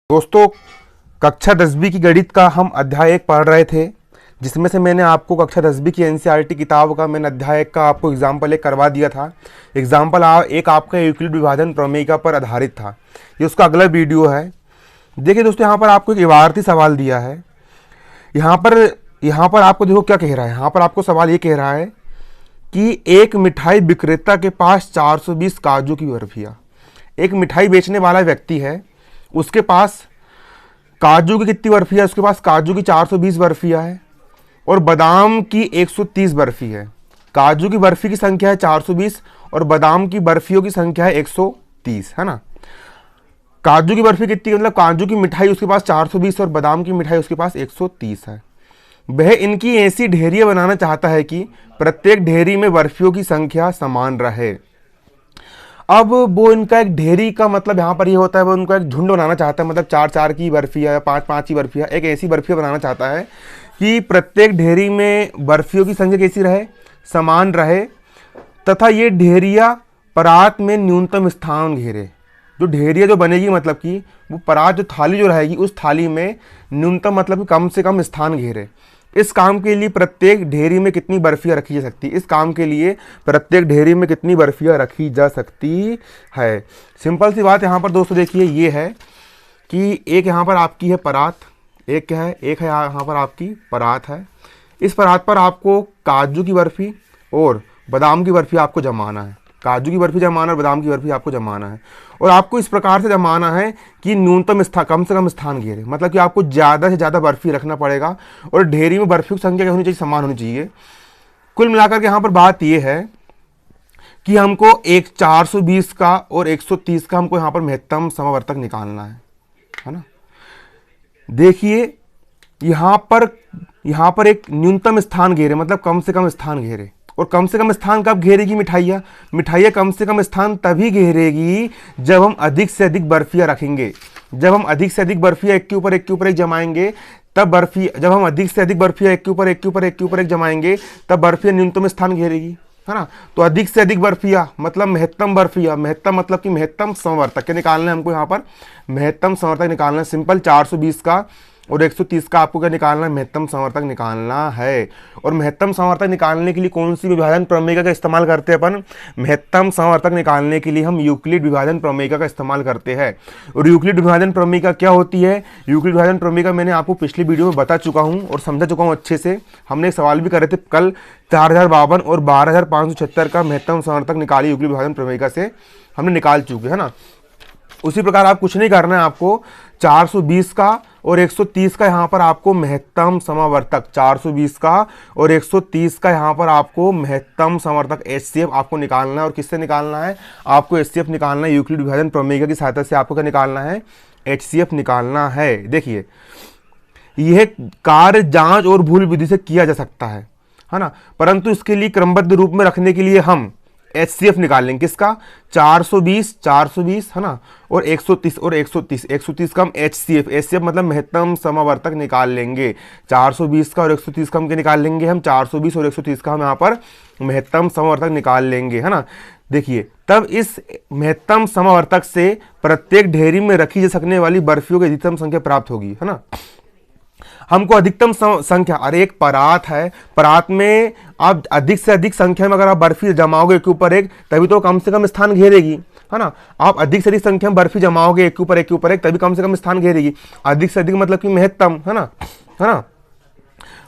दोस्तों, कक्षा 10वीं की गणित का हम अध्याय 1 पढ़ रहे थे, जिसमें से मैंने आपको कक्षा 10वीं की एनसीईआरटी किताब का मैंने अध्याय 1 का आपको एग्जाम्पल 1 करवा दिया था। एग्जाम्पल एक आपका यूक्लिड विभाजन प्रमेयिका पर आधारित था। ये उसका अगला वीडियो है। देखिए दोस्तों, यहाँ पर आपको एक इबारती सवाल दिया है। यहाँ पर आपको देखो क्या कह रहा है। यहाँ पर आपको सवाल ये कह रहा है कि एक मिठाई विक्रेता के पास 420 काजू की बर्फियाँ। एक मिठाई बेचने वाला व्यक्ति है, उसके पास काजू की कितनी बर्फी है? उसके पास काजू की 420 बर्फियाँ है और बादाम की 130 बर्फी है। काजू की बर्फी की संख्या है 420 और बादाम की बर्फियों की संख्या है 130, है ना। काजू की बर्फी कितनी, मतलब काजू की मिठाई उसके पास 420 और बादाम की मिठाई उसके पास 130 है। वह इनकी ऐसी ढेरियां बनाना चाहता है कि प्रत्येक ढेरी में बर्फियों की संख्या समान रहे। अब वो इनका एक ढेरी का मतलब यहाँ पर ये होता है, वो उनका एक झुंड बनाना चाहता है, मतलब 4-4 की बर्फियाँ या 5-5 की बर्फियाँ, एक ऐसी बर्फियाँ बनाना चाहता है कि प्रत्येक ढेरी में बर्फियों की संख्या कैसी रहे, समान रहे, तथा ये ढेरियाँ परात में न्यूनतम स्थान घेरे। जो ढेरियाँ जो बनेगी, मतलब कि वो परात जो थाली जो रहेगी, उस थाली में न्यूनतम मतलब कि कम से कम स्थान घेरे। इस काम के लिए प्रत्येक ढेरी में कितनी बर्फियाँ रखी जा सकती है? इस काम के लिए प्रत्येक ढेरी में कितनी बर्फियाँ रखी जा सकती है? सिंपल सी बात यहाँ पर दोस्तों देखिए, ये है कि एक यहाँ पर आपकी है परात, एक क्या है, एक है यहाँ पर आपकी परात है। इस परात पर आपको काजू की बर्फी और बादाम की बर्फी आपको जमाना है। काजू की बर्फी जमाना और बादाम की बर्फी आपको जमाना है, और आपको इस प्रकार से जमाना है कि न्यूनतम स्थान, कम से कम स्थान घेरे, मतलब कि आपको ज़्यादा से ज़्यादा बर्फी रखना पड़ेगा और ढेरी में बर्फियों की संख्या क्या होनी चाहिए? समान होनी चाहिए। कुल मिलाकर के यहाँ पर बात यह है कि हमको एक 420 का और 130 का हमको यहाँ पर महत्तम समवर्तक निकालना है ना। देखिए यहाँ पर एक न्यूनतम स्थान घेरे, मतलब कम से कम स्थान घेरे। और कम से कम स्थान कब घेरेगी मिठाइयाँ कम से कम स्थान तभी घेरेगी जब हम अधिक से अधिक बर्फियाँ रखेंगे। जब हम अधिक से अधिक बर्फियाँ एक के ऊपर एक जमाएंगे, तब जब हम अधिक से अधिक बर्फियाँ एक के ऊपर एक जमाएंगे, तब बर्फियाँ न्यूनतम स्थान घेरेगी, है ना। तो अधिक से अधिक बर्फियाँ मतलब महत्तम बर्फियाँ, महत्तम मतलब कि महत्तम समवर्तक के निकालना है हमको। यहाँ पर महत्तम समवर्तक निकालना है। सिंपल 420 का और 130 का आपको क्या निकालना है? महत्तम समवर्तक निकालना है। और महत्तम समवर्तक निकालने के लिए कौन सी विभाजन प्रमेयिका का इस्तेमाल करते हैं अपन? महत्तम समवर्तक निकालने के लिए हम यूक्लिड विभाजन प्रमेयिका का इस्तेमाल करते हैं। और यूक्लिड विभाजन प्रमेयिका क्या होती है? यूक्लिड विभाजन प्रमेयिका मैंने आपको पिछली वीडियो में बता चुका हूँ और समझा चुका हूँ अच्छे से। हमने एक सवाल भी करे थे कल, 4052 और 12576 का महत्तम समवर्तक निकाली यूक्लिड विभाजन प्रमेयिका से हमने निकाल चुके, है ना। उसी प्रकार आप कुछ नहीं करना है, आपको 420 का और 130 का यहाँ पर आपको महत्तम समवर्तक, 420 का और 130 का यहाँ पर आपको महत्तम समवर्तक HCF आपको निकालना है। और किससे निकालना है? आपको HCF निकालना है, यूक्लिड विभाजन प्रमेयिका की सहायता से आपको क्या निकालना है? HCF निकालना है। देखिए, यह कार्य जांच और भूल विधि से किया जा सकता है ना, परंतु इसके लिए क्रमबद्ध रूप में रखने के लिए हम HCF निकालेंगे। किसका? 420 है ना, और 130 का हम HCF मतलब महत्तम समवर्तक निकाल लेंगे। 420 का और 130 का हम क्या निकाल लेंगे? हम 420 और 130 का हम यहाँ पर महत्तम समवर्तक निकाल लेंगे, है ना। देखिए, तब इस महत्तम समवर्तक से प्रत्येक ढेरी में रखी जा सकने वाली बर्फियों की अधिकतम संख्या प्राप्त होगी, है ना। हमको अधिकतम संख्या, अरे एक परात है, परात में आप अधिक से अधिक संख्या में अगर आप बर्फी जमाओगे एक के ऊपर एक, तभी तो कम से कम स्थान घेरेगी, है ना। आप अधिक से अधिक संख्या में बर्फी जमाओगे एक के ऊपर एक, तभी कम से कम स्थान घेरेगी। अधिक से अधिक मतलब कि महत्तम, है ना।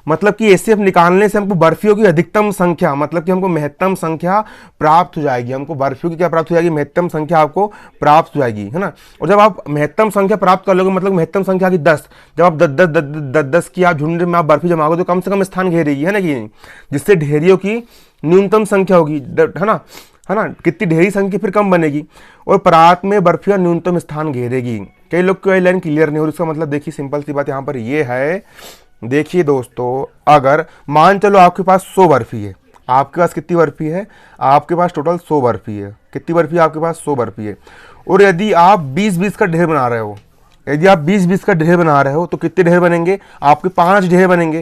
मतलब कि HCF निकालने से हमको बर्फियों की अधिकतम संख्या, मतलब कि हमको महत्तम संख्या प्राप्त हो जाएगी। हमको बर्फियों की क्या प्राप्त हो जाएगी? महत्तम संख्या आपको प्राप्त हो जाएगी, है ना। और जब आप महत्तम संख्या प्राप्त कर लोगे, मतलब महत्तम संख्या की 10, जब आप 10 की आप झुंड में आप बर्फी जमाओगे तो कम से कम स्थान घेरेगी, है ना, कि जिससे ढेरियों की न्यूनतम संख्या होगी, है ना। कितनी ढेरी संख्या फिर कम बनेगी और परात में बर्फियां न्यूनतम स्थान घेरेगी। कई लोग को ये लाइन क्लियर नहीं हो रही, इसका मतलब देखिए सिंपल सी बात यहाँ पर ये है। देखिए दोस्तों, अगर मान चलो आपके पास 100 बर्फी है, आपके पास कितनी बर्फी है? आपके पास टोटल 100 बर्फी है। कितनी बर्फी है आपके पास? 100 बर्फी है। और यदि आप 20-20 का ढेर बना रहे हो, तो कितने ढेर बनेंगे? आपके 5 ढेर बनेंगे,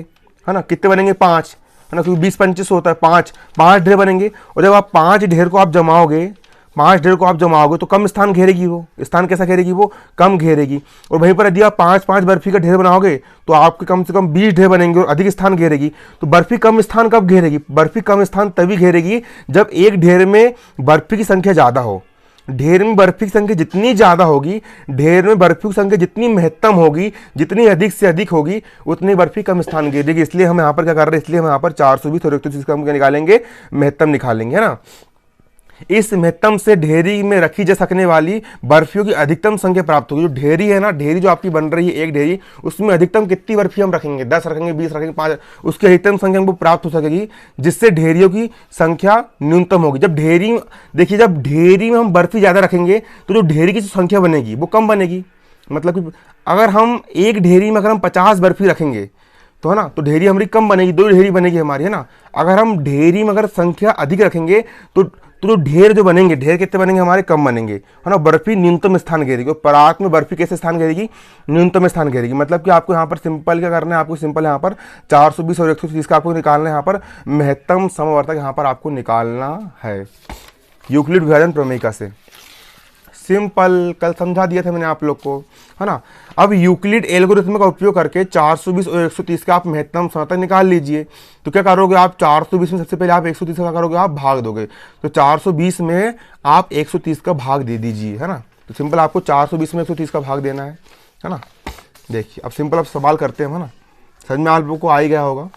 है ना। कितने बनेंगे? 5, है ना, क्योंकि 20-25 होता है, 5 ढेर बनेंगे। और जब आप 5 ढेर को आप जमाओगे, 5 ढेर को आप जमाओगे तो कम स्थान घेरेगी, वो स्थान कैसा घेरेगी, वो कम घेरेगी। और वहीं पर यदि आप 5-5 बर्फी का ढेर बनाओगे तो आपके कम से कम 20 ढेर बनेंगे और अधिक स्थान घेरेगी। तो बर्फी कम स्थान कब घेरेगी, बर्फी कम स्थान तभी घेरेगी जब एक ढेर में बर्फी की संख्या ज़्यादा हो। ढेर में बर्फी की संख्या जितनी ज़्यादा होगी, ढेर में बर्फी की संख्या जितनी महत्तम होगी, जितनी अधिक से अधिक होगी, उतनी बर्फी कम स्थान घेरेगी। इसलिए हम यहाँ पर क्या कर रहे हैं, इसलिए हम यहाँ पर 420 और 130 का हम क्या निकालेंगे, महत्तम निकालेंगे, है ना। इस महत्तम से ढेरी में रखी जा सकने वाली बर्फियों की अधिकतम संख्या प्राप्त होगी। जो ढेरी है ना, ढेरी जो आपकी बन रही है एक ढेरी, उसमें अधिकतम कितनी बर्फी हम रखेंगे, 10 रखेंगे, 20 रखेंगे, 5, उसकी अधिकतम संख्या हमको प्राप्त हो सकेगी, जिससे ढेरियों की संख्या न्यूनतम होगी। जब ढेरी, देखिए जब ढेरी में हम बर्फी ज़्यादा रखेंगे तो जो ढेरी की जो संख्या बनेगी वो कम बनेगी। मतलब कि अगर हम एक ढेरी में अगर हम 50 बर्फी रखेंगे तो है ना, तो ढेरी हमारी कम बनेगी, 2 ढेरी बनेगी हमारी, है ना। अगर हम ढेरी में अगर संख्या अधिक रखेंगे तो ढेर जो बनेंगे, ढेर कितने बनेंगे हमारे, कम बनेंगे, है ना। बर्फी न्यूनतम स्थान घेरेगी। और परात में बर्फी कैसे स्थान घेरेगी, न्यूनतम स्थान घेरेगी। मतलब कि आपको यहाँ पर सिंपल क्या करना है, आपको सिंपल यहाँ पर 420 और 130 का आपको निकालना है, यहाँ पर महत्तम समवर्तक यहाँ पर आपको निकालना है यूक्लिड विभाजन प्रमेय से। सिंपल, कल समझा दिया था मैंने आप लोग को, है ना। अब यूक्लिड एल्गोरिथम का उपयोग करके 420 और 130 का आप महत्तम समवर्तक निकाल लीजिए। तो क्या करोगे आप, 420 में सबसे पहले आप 130 का करोगे, आप भाग दोगे। तो 420 में आप 130 का भाग दे दीजिए, है ना। तो सिंपल आपको 420 में 130 का भाग देना है ना। देखिए अब सिंपल आप सवाल करते हैं, है ना। समझ में आप लोगों को आ ही गया होगा।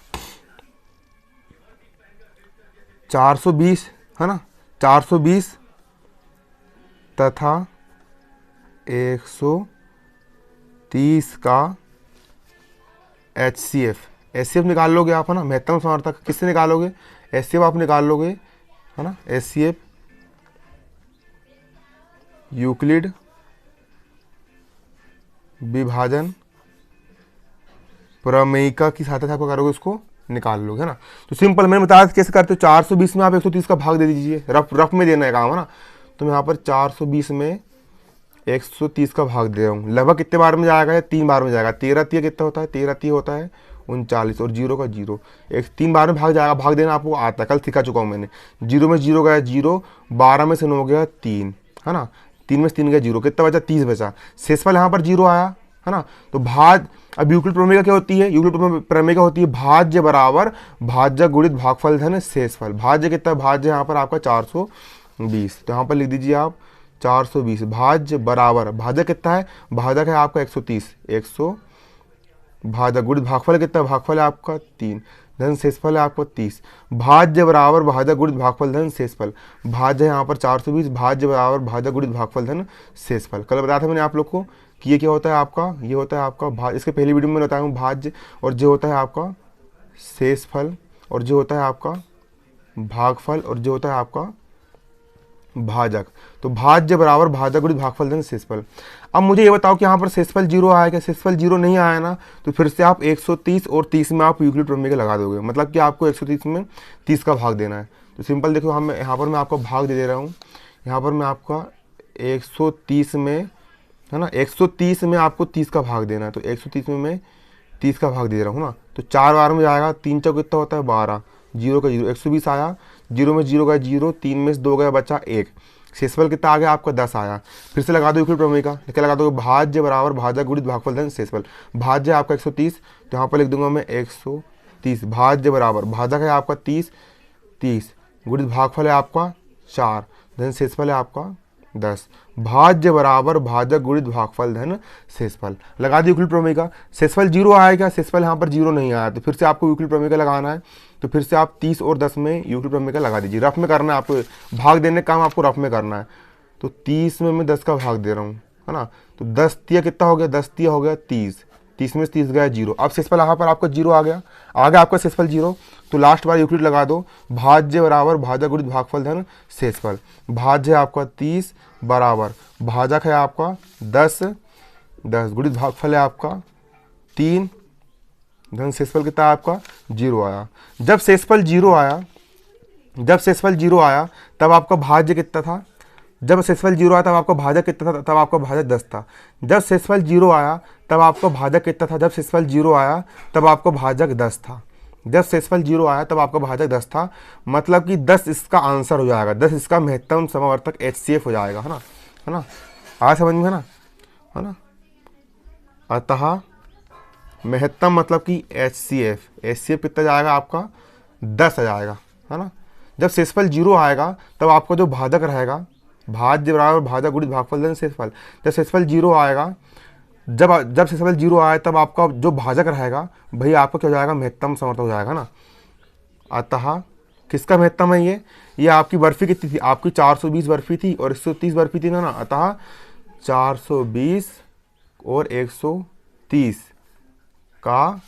420, है ना, 420 तथा 130 का HCF निकाल लोगे आप, है ना। महत्तम समवर्तक किससे निकालोगे, HCF आप निकाल लोगे, है ना। HCF यूक्लिड विभाजन प्रमेयिका की सहायता से आपको करोगे, उसको निकाल लोगे, है ना। तो सिंपल मैंने बताया कैसे करते हो, 420 में आप 130 का भाग दे दीजिए, रफ में देना है काम, है ना। तो मैं यहाँ पर 420 में 130 का भाग दे रहा हूँ। लगभग कितने बार में जाएगा, 3 बार में जाएगा। 13 तिया कितना होता है, 13 तिया होता है 39 और 0 का 0, 3 बार में भाग जाएगा। भाग देना आपको आता है, कल सिखा चुका हूँ मैंने। 0 में 0 गया 0, 12 में से 9 गया 3, है ना। 3 में से 3 गया 0, कितना बचा, 30 बचा। शेषफल यहाँ पर 0 आया, है ना। तो भाज, अब यूक्लिड प्रमेय क्या होती है, यूक्लिड प्रमेय क्या होती है, भाज्य बराबर भाज्य गुणित भागफल धन शेषफल। भाज्य कितना, भाज्य यहाँ पर आपका 420, तो यहाँ पर लिख दीजिए आप 420। भाज्य बराबर, भाजक कितना है, भाजक है आपका 130, 100 भाजक गुणित भागफल कितना, भागफल है आपका 3, धन शेषफल है आपको 30। भाज्य बराबर भाजक गुणित भागफल धन शेषफल। भाज्य है यहाँ पर 420, भाज्य बराबर भाजक गुणित भागफल धन शेषफल। कल बताया था मैंने आप लोग को कि ये क्या होता है आपका, ये होता है आपका भाज्य, इसके पहली वीडियो में बताया हूँ भाज्य, और जो होता है आपका शेषफल, और जो होता है आपका भागफल, और जो होता है आपका भाजक। तो भाज्य बराबर भाजक गुणित भागफल धन शेषफल। अब मुझे ये बताओ कि यहाँ पर शेषफल 0 आया क्या, शेषफल 0 नहीं आया ना। तो फिर से आप 130 और 30 में आप यूक्लिड प्रमेय लगा दोगे, मतलब कि आपको 130 में 30 का भाग देना है। तो सिंपल देखो, हम यहाँ पर मैं आपको भाग दे रहा हूँ। यहाँ पर मैं आपका 130 में, है ना, 130 में आपको 30 का भाग देना है। तो 130 में मैं 30 का भाग दे रहा हूँ ना। तो 4 बार में जाएगा, 3 चौक कितना होता है 12, 0 का 0, 120 आया, 0 में 0 गया 0, 3 में से 2 गया बचा 1। शेषफल कितना आ गया आपका 10 आया। फिर से लगा दो यूक्लिड प्रमेय का, क्या लगा दोगे, भाज्य बराबर भाजक गुणित भागफल धन शेषफल। भाज्य आपका 130, तो यहाँ पर लिख दूंगा मैं 130। भाज्य बराबर भाजक है आपका 30, 30 गुणित भागफल है आपका 4, धन शेषफल है आपका 10। भाज्य बराबर भाजक गुणित भागफल धन शेषफल। लगा दी यूक्लिड प्रमेय का। शेषफल 0 आया क्या, शेषफल यहाँ पर 0 नहीं आया। तो फिर से आपको यूक्लिड प्रमेय का लगाना है। तो फिर से आप 30 और 10 में यूक्लिड प्रमेय का लगा दीजिए। रफ में करना है आपको, भाग देने का काम आपको रफ में करना है। तो 30 में मैं 10 का भाग दे रहा हूँ, है ना। तो 10 तिया कितना हो गया, 10 तिया हो गया 30, 30 में से 30 गया 0। अब शेषफल यहाँ पर आपका 0 आ गया आपका शेषफल 0। तो लास्ट बार यूक्लिड लगा दो। भाज्य बराबर भाजक गुणित भागफल धन शेषफल। भाज्य है आपका 30 बराबर भाजक है आपका 10 गुणित भागफल है आपका 3, धन शेषफल कितना है आपका 0 आया। जब शेषफल 0 आया तब आपका भाज्य कितना था, जब शेषफल 0 आया तब आपका भाजक कितना था, तब आपका भाजक 10 था। जब शेषफल 0 आया तब आपका भाजक कितना था, जब शेषफल 0 आया तब आपका भाजक 10 था। जब शेषफल 0 आया तब आपका भाजक 10 था, मतलब कि 10 इसका आंसर हो जाएगा, 10 इसका महत्तम समवर्तक HCF हो जाएगा, है ना। आज समझ में, है ना। अतः महत्तम मतलब कि HCF कितना जाएगा आपका 10 आ जाएगा, है ना। जब शेषफल 0 आएगा तब आपका जो भाजक रहेगा, भाज्य बराबर भाजक गुणित भागफल धन शेषफल। जब शेषफल 0 आएगा, जब शेषफल 0 आए तब आपका जो भाजक रहेगा भाई आपका क्या हो जाएगा, महत्तम समवर्तक हो जाएगा ना। अतः किसका महत्तम है ये आपकी बर्फी कितनी थी, आपकी 420 बर्फी थी और 130 बर्फी थी ना। अतः 420 और 130 का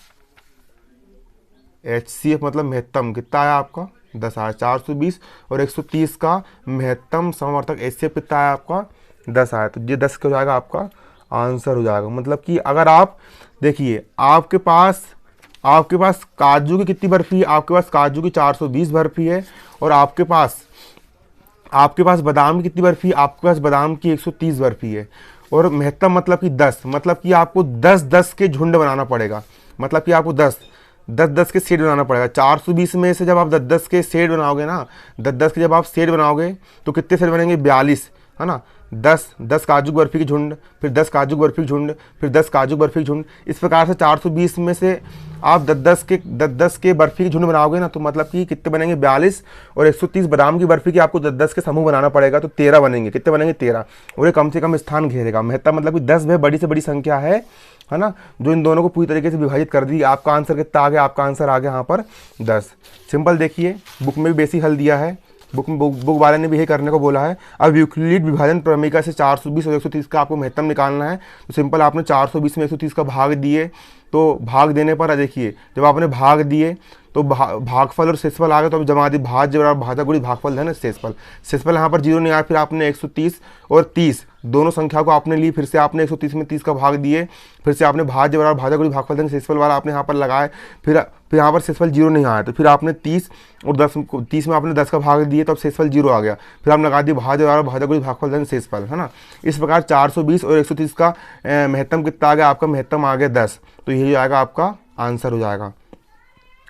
HCF मतलब महत्तम कितना आया आपका 10 आया। 420 और 130 का महत्तम समवर्तक HCF कितना आया आपका 10 आया। तो ये 10 हो जाएगा आपका आंसर हो जाएगा। मतलब कि अगर आप देखिए आपके पास काजू की कितनी बर्फी है, आपके पास काजू की 420 बर्फी है और आपके पास बादाम की कितनी बर्फी है, आपके पास बादाम की 130 बर्फी है। और महत्तम मतलब कि 10, मतलब कि आपको 10-10 के झुंड बनाना पड़ेगा, मतलब कि आपको 10-10 के सेट बनाना पड़ेगा। 420 में से जब आप 10-10 के सेट बनाओगे ना, 10-10 के जब आप सेट बनाओगे तो कितने सेट बनेंगे 42, है ना। 10 काजू बर्फी की झुंड, फिर 10 काजू बर्फी की झुंड, फिर 10 काजू बर्फी की झुंड। इस प्रकार से 420 में से आप 10-10 के बर्फी की झुंड बनाओगे ना, तो मतलब कि कितने बनेंगे 42 और 130 बादाम की बर्फी की आपको 10-10 के समूह बनाना पड़ेगा, तो 13 बनेंगे। कितने बनेंगे 13, और ये कम से कम स्थान घेरेगा। महत्तम मतलब कि 10 वह बड़ी से बड़ी संख्या है ना, जो इन दोनों को पूरी तरीके से विभाजित कर दी। आपका आंसर कितना आ गया, आपका आंसर आ गया यहाँ पर 10। सिंपल देखिए, बुक में भी बेसिक हल दिया है, बुक वाले ने भी यही करने को बोला है। अब यूक्लिड विभाजन प्रमेय से 420 और 130 का आपको महत्तम निकालना है। तो सिंपल आपने 420 में 130 का भाग दिए, तो भाग देने पर देखिए जब आपने भाग दिए तो भागफल और शेषफल आ गया, तो अब जमा दी भाज्य बराबर भाजक गुणित भागफल है ना शेषफल यहाँ पर 0 नहीं आया। फिर आपने 130 और 30 दोनों संख्या को आपने ली, फिर से आपने 130 में 30 का भाग दिए, फिर से आपने भाज्य बराबर भाजक गुणित भागफल धन शेषफल वाला आपने यहाँ पर लगाए। फिर यहाँ पर शेषफल 0 नहीं आया, तो फिर आपने 30 और 10 में आपने 10 का भाग दिए, तो अब शेषफल 0 आ गया। फिर आपने लगा दी भाज्य बराबर भाजक गुणित भागफल धन शेषफल, है ना। इस प्रकार 420 और 130 का महत्तम कितना आ गया, आपका महत्तम आ गया 10। तो यही आएगा आपका आंसर हो जाएगा।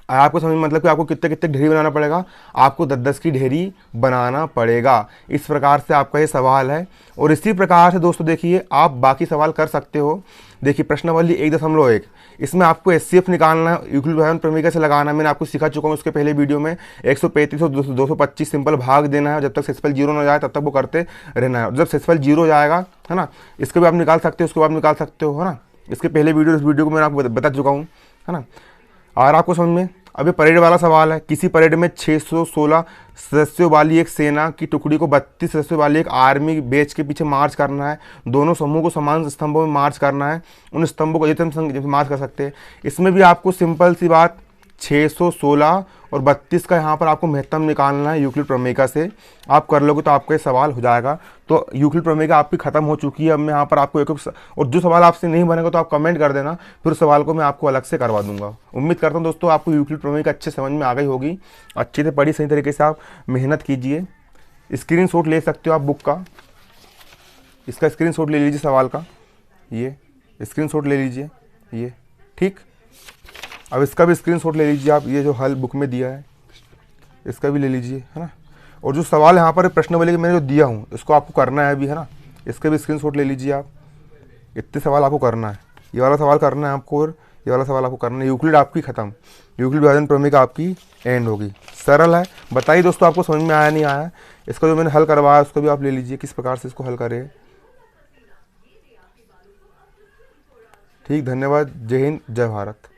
आपको समझ मतलब कि आपको कितने कितने ढेरी बनाना पड़ेगा, आपको 10-10 की ढेरी बनाना पड़ेगा। इस प्रकार से आपका ये सवाल है। और इसी प्रकार से दोस्तों देखिए आप बाकी सवाल कर सकते हो। देखिए प्रश्नावली 1.1, इसमें आपको HCF निकालना है, यूक्लिड विभाजन प्रमेय से लगाना। मैंने आपको सिखा चुका हूँ उसके पहले वीडियो में। 135 और 225 सिंपल भाग देना है, जब तक शेषफल 0 ना जाए तब तक वो करते रहना है। जब शेषफल 0 जाएगा, है ना, इसको भी आप निकाल सकते हो, उसको आप निकाल सकते हो, है ना। इसके पहले वीडियो, इस वीडियो को मैंने आपको बता चुका हूँ, है ना। और आपको समझ में अब ये परेड वाला सवाल है। किसी परेड में 616 सदस्यों वाली एक सेना की टुकड़ी को 32 सदस्यों वाली एक आर्मी बैच के पीछे मार्च करना है। दोनों समूह को समान स्तंभों में मार्च करना है। उन स्तंभों को अधिकतम मार्च कर सकते हैं। इसमें भी आपको सिंपल सी बात 616 और 32 का यहाँ पर आपको महत्तम निकालना है यूक्लिड प्रमेय से। आप कर लोगे तो आपका ये सवाल हो जाएगा। तो यूक्लिड प्रमेय आपकी खत्म हो चुकी है। अब मैं यहाँ पर आपको एक और जो सवाल आपसे नहीं बनेगा तो आप कमेंट कर देना, फिर सवाल को मैं आपको अलग से करवा दूंगा। उम्मीद करता हूँ दोस्तों आपको यूक्लिड प्रमेय अच्छे समझ में आ गई होगी। अच्छे से पढ़ी, सही तरीके से आप मेहनत कीजिए। स्क्रीनशॉट ले सकते हो आप बुक का, इसका स्क्रीनशॉट ले लीजिए सवाल का, ये स्क्रीनशॉट ले लीजिए ये, ठीक। अब इसका भी स्क्रीनशॉट ले लीजिए आप, ये जो हल बुक में दिया है इसका भी ले लीजिए, है ना। और जो सवाल यहाँ पर प्रश्नावली मैंने जो दिया हूँ इसको आपको करना है अभी, है ना। इसका भी स्क्रीनशॉट ले लीजिए आप। इतने सवाल आपको करना है, ये वाला सवाल करना है आपको और ये वाला सवाल आपको करना है। यूक्लिड आपकी खत्म, यूक्लिड विभाजन प्रमेय आपकी एंड होगी। सरल है। बताइए दोस्तों आपको समझ में आया नहीं आया। इसका जो मैंने हल करवाया उसको भी आप ले लीजिए, किस प्रकार से इसको हल करें। ठीक, धन्यवाद। जय हिंद, जय भारत।